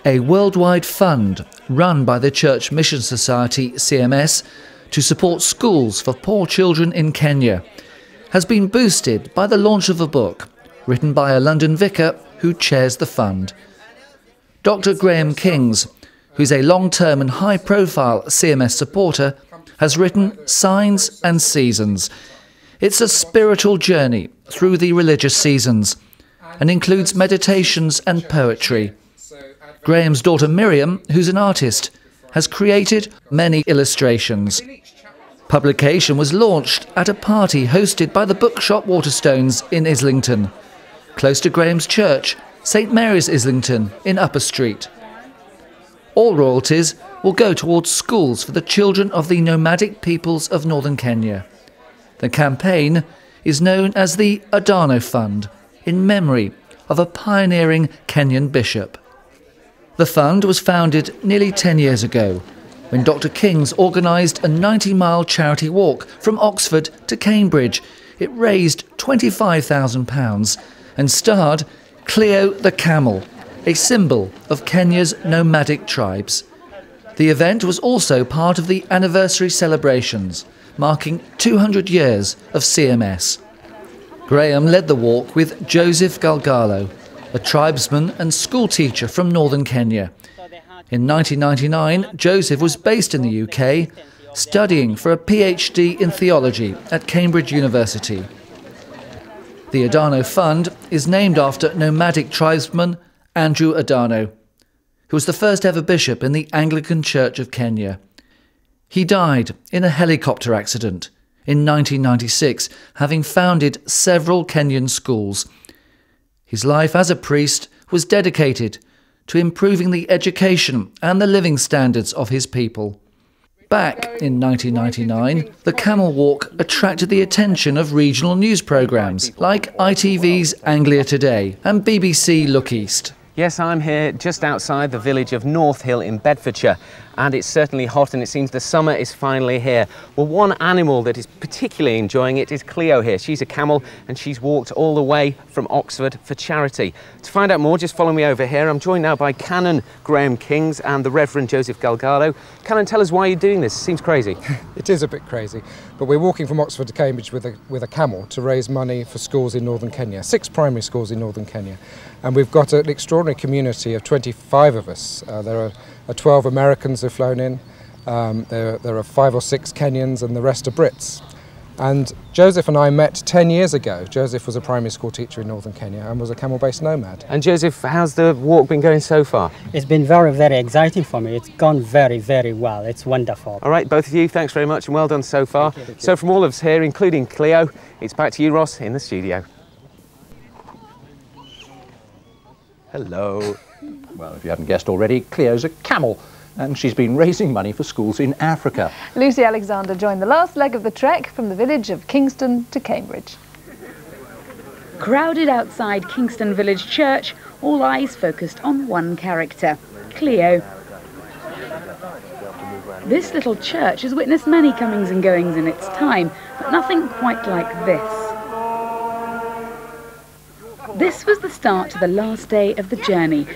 A worldwide fund run by the Church Mission Society, CMS, to support schools for poor children in Kenya has been boosted by the launch of a book written by a London vicar who chairs the fund. Dr. Graham Kings, who's a long-term and high-profile CMS supporter, has written Signs and Seasons. It's a spiritual journey through the religious seasons and includes meditations and poetry. Graham's daughter Miriam, who's an artist, has created many illustrations. Publication was launched at a party hosted by the bookshop Waterstones in Islington, close to Graham's church, St Mary's Islington in Upper Street. All royalties will go towards schools for the children of the nomadic peoples of northern Kenya. The campaign is known as the Adano Fund, in memory of a pioneering Kenyan bishop. The fund was founded nearly 10 years ago, when Dr. Kings organised a 90-mile charity walk from Oxford to Cambridge. It raised £25,000 and starred Cleo the camel, a symbol of Kenya's nomadic tribes. The event was also part of the anniversary celebrations, marking 200 years of CMS. Graham led the walk with Joseph Galgalo, a tribesman and schoolteacher from northern Kenya. In 1999, Joseph was based in the UK, studying for a PhD in theology at Cambridge University. The Adano Fund is named after nomadic tribesman Andrew Adano, who was the first ever bishop in the Anglican Church of Kenya. He died in a helicopter accident in 1996, having founded several Kenyan schools. His life as a priest was dedicated to improving the education and the living standards of his people. Back in 1999, the Camel Walk attracted the attention of regional news programmes like ITV's Anglia Today and BBC Look East. Yes, I'm here just outside the village of North Hill in Bedfordshire, and it's certainly hot and it seems the summer is finally here. Well, one animal that is particularly enjoying it is Cleo here. She's a camel and she's walked all the way from Oxford for charity. To find out more, just follow me over here. I'm joined now by Canon Graham Kings and the Reverend Joseph Galgalo. Canon, tell us why you're doing this. It seems crazy. It is a bit crazy, but we're walking from Oxford to Cambridge with a camel to raise money for schools in northern Kenya, 6 primary schools in northern Kenya. And we've got an extraordinary community of 25 of us. There are 12 Americans who've flown in, there are 5 or 6 Kenyans, and the rest are Brits. And Joseph and I met 10 years ago. Joseph was a primary school teacher in northern Kenya and was a camel-based nomad. And Joseph, how's the walk been going so far? It's been very, very exciting for me. It's gone very, very well. It's wonderful. All right, both of you, thanks very much and well done so far. Thank you. So from all of us here, including Cleo, it's back to you, Ross, in the studio. Hello. Well, if you haven't guessed already, Cleo's a camel, and she's been raising money for schools in Africa. Lucy Alexander joined the last leg of the trek from the village of Kingston to Cambridge. Crowded outside Kingston Village Church, all eyes focused on one character, Cleo. This little church has witnessed many comings and goings in its time, but nothing quite like this. This was the start to the last day of the journey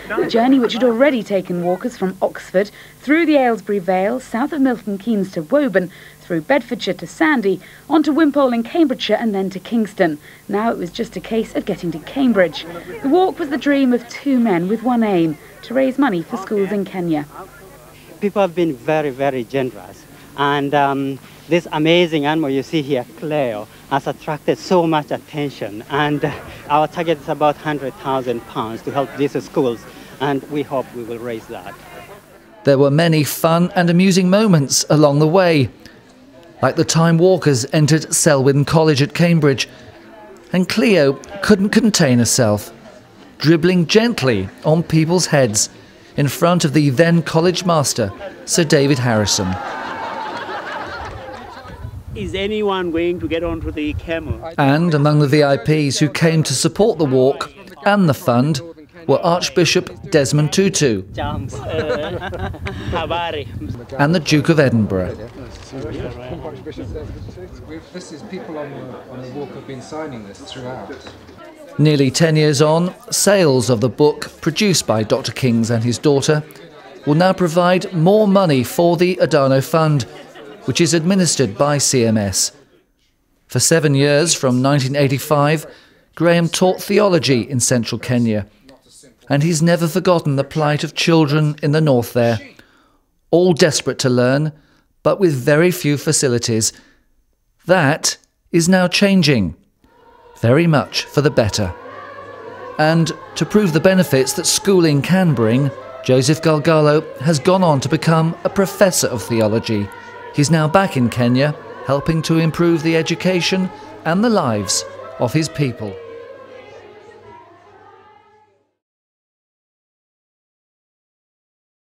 which had already taken walkers from Oxford, through the Aylesbury Vale, south of Milton Keynes to Woburn, through Bedfordshire to Sandy, on to Wimpole in Cambridgeshire and then to Kingston. Now it was just a case of getting to Cambridge. The walk was the dream of 2 men with one aim, to raise money for schools in Kenya. People have been very, very generous. And this amazing animal you see here, Cleo, has attracted so much attention. And our target is about £100,000 to help these schools. And we hope we will raise that. There were many fun and amusing moments along the way, like the time walkers entered Selwyn College at Cambridge, and Cleo couldn't contain herself, dribbling gently on people's heads in front of the then college master, Sir David Harrison. Is anyone going to get onto the camel? And among the VIPs who came to support the walk and the fund were Archbishop Desmond Tutu and the Duke of Edinburgh. This is people on the walk have been signing this throughout. Nearly 10 years on, sales of the book produced by Dr. Kings and his daughter will now provide more money for the Adano Fund, which is administered by CMS. For 7 years, from 1985, Graham taught theology in central Kenya, and he's never forgotten the plight of children in the north there, all desperate to learn, but with very few facilities. That is now changing, very much for the better. And to prove the benefits that schooling can bring, Joseph Galgalo has gone on to become a professor of theology. He's now back in Kenya, helping to improve the education and the lives of his people.